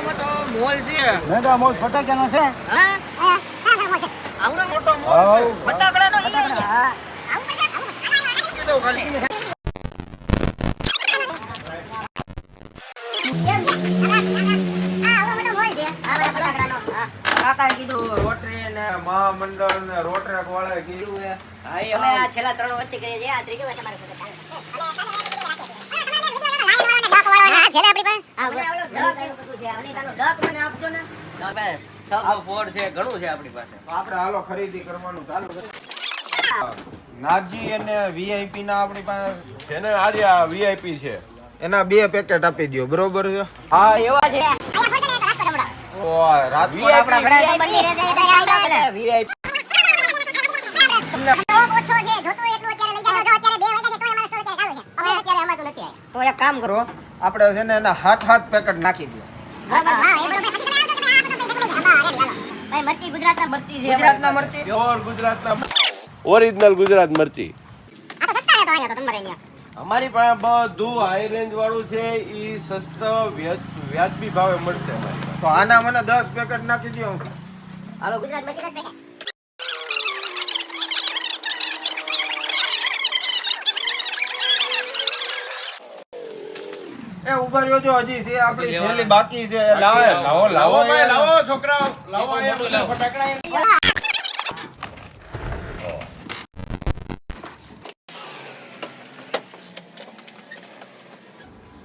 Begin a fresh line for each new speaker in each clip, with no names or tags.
મોટો મોલ છે.
Mega mall ફટાકડાનો છે.
હા આવડો મોટો મોલ છે. ફટાકડાનો ઈ છે. હા કીધું ખાલી કાકા કીધું રોટરી ને મહામંડળ ને રોટરેક વાળા કીધું હે. હા એ અમે આ છેલ્લા 3 વર્ષથી કરીએ છીએ. આ ત્રીજું વર્ષ અમારું છે. છેલ્લા આપણી પાસે આ ઓલો ડક એવું બધું છે. અનિતાનો ડક મને આપજો ને. હવે સૌ ફોડ છે ઘણું છે આપણી પાસે.
આપણે હાલો ખરીદી કરવાનું ચાલુ કરીએ. નાજી અને વીઆઈપી ના આપણી પાસે
છે ને આર્યા વીઆઈપી છે.
એના 2 પેકેટ આપી દો. બરોબર છે?
હા એવા છે.
ઓય રાત
વી આપણા ઘણા બની રહે છે. વીઆઈપી તમને ઓછો છે. જોતું એટલું અત્યારે લઈ જાજો. અત્યારે 2 વાગ્યા છે તોય અમારો સ્ટોલ ચાલુ છે. અમે અત્યારે અમારું નથી આવ્યું. તો એક કામ કરો.
આપણે છે ને એના 7 પેકેટ નાખી દો.
હા એ બરોબર ભાઈ મરચી ગુજરાતના મરચી છે. ગુજરાતના મરચી
પ્યોર ગુજરાતના ઓરિજિનલ ગુજરાત મરચી.
આ તો સસ્તા છે તો અહીંયા તો તમારે અહીંયા
અમારી પાસે બધું હાઈ રેન્જ વાળું છે. ઈ સસ્તો વ્યાજબી ભાવે મળશે અમારી પાસે.
તો આના મને 10 પેકેટ નાખી દો.
હાલો ગુજરાત મરચી દસ પેકેટ.
એ ઉભા રહ્યો જો હજી છે આપણી થેલી બાકી છે. લાવો
લાવો ભાઈ લાવો છોકરાઓ લાવો અહીંયા ફટાકડા.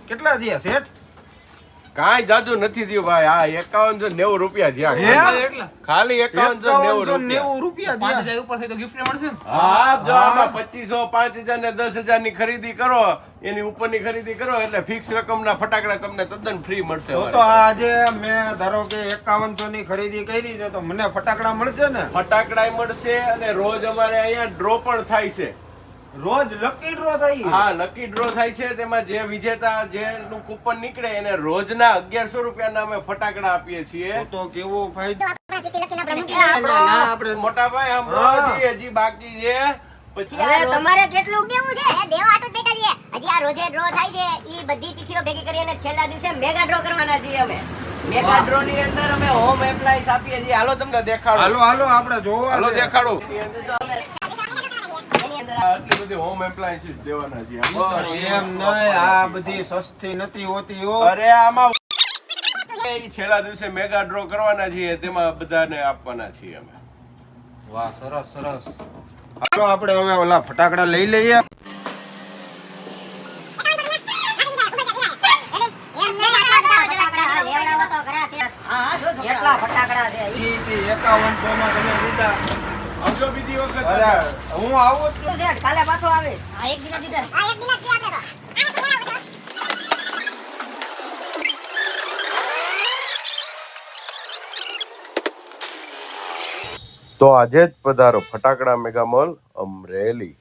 કેટલા થયા સેટ?
કાંઈ જાજુ નથી થયું ભાઈ. આ 5190 રૂપિયા થયા. ખાલી 5190 રૂપિયા.
5190 રૂપિયા થયા.
5000 ઉપર થાય તો ગિફ્ટ મળશે ને.
હા જો આમાં 2500 5000 ને 10000 ની ખરીદી કરો, એની ઉપરની ખરીદી કરો એટલે ફિક્સ રકમના ફટાકડા તમને તદ્દન ફ્રી મળશે.
તો આજે મેં ધારો કે 5100 ની ખરીદી કરી છે તો મને ફટાકડા મળશે ને?
ફટાકડાય મળશે અને રોજ અમારે અહીંયા ડ્રો પણ થાય છે.
રોજ લકી ડ્રો થાય?
હા લકી ડ્રો થાય છે. તેમાં જે વિજેતા જેનું કૂપન નીકળે એને રોજના 1100 રૂપિયાના અમે ફટાકડા આપીએ છીએ.
તો કેવો ફાયદો.
આપણે મોટા ભાઈ આમ હજી બાકી છે. પછી
અરે તમારે કેટલું કેવું છે? દેવા આટલું બેટા છે. હજી આ રોજે ડ્રો થાય છે. ઈ બધી ચીઠીઓ ભેગી કરીને છેલ્લા દિવસે મેગા ડ્રો કરવાના છીએ અમે. મેગા ડ્રો ની અંદર અમે હોમ એપ્લાયન્સ આપીએ છીએ. હાલો તમને દેખાડો.
હાલો આપણે જોવા.
હાલો દેખાડો.
એની અંદર
આટલી બધી હોમ એપ્લાયન્સીસ દેવાના છે.
એમ નહીં, આ બધી સસ્તી નથી હોતી હો.
અરે આમાં છેલ્લા દિવસે મેગા ડ્રો કરવાના છીએ, તેમાં બધાને આપવાના છીએ અમે.
વાહ સરસ સરસ. હાલો આપણે હવે ઓલા ફટાકડા લઈ લઈએ.
કેટલા ફટાકડા છે?
5100 માં તમે દીધા.
આવજો બીજી વખત.
અરે હું આવું જ છું.
કાલે પાછો આવે. આ એક દિન દીધા. આ એક દિન જ આપે
તો આજે જ પધારો ફટાકડા મેગા મોલ અમરેલી.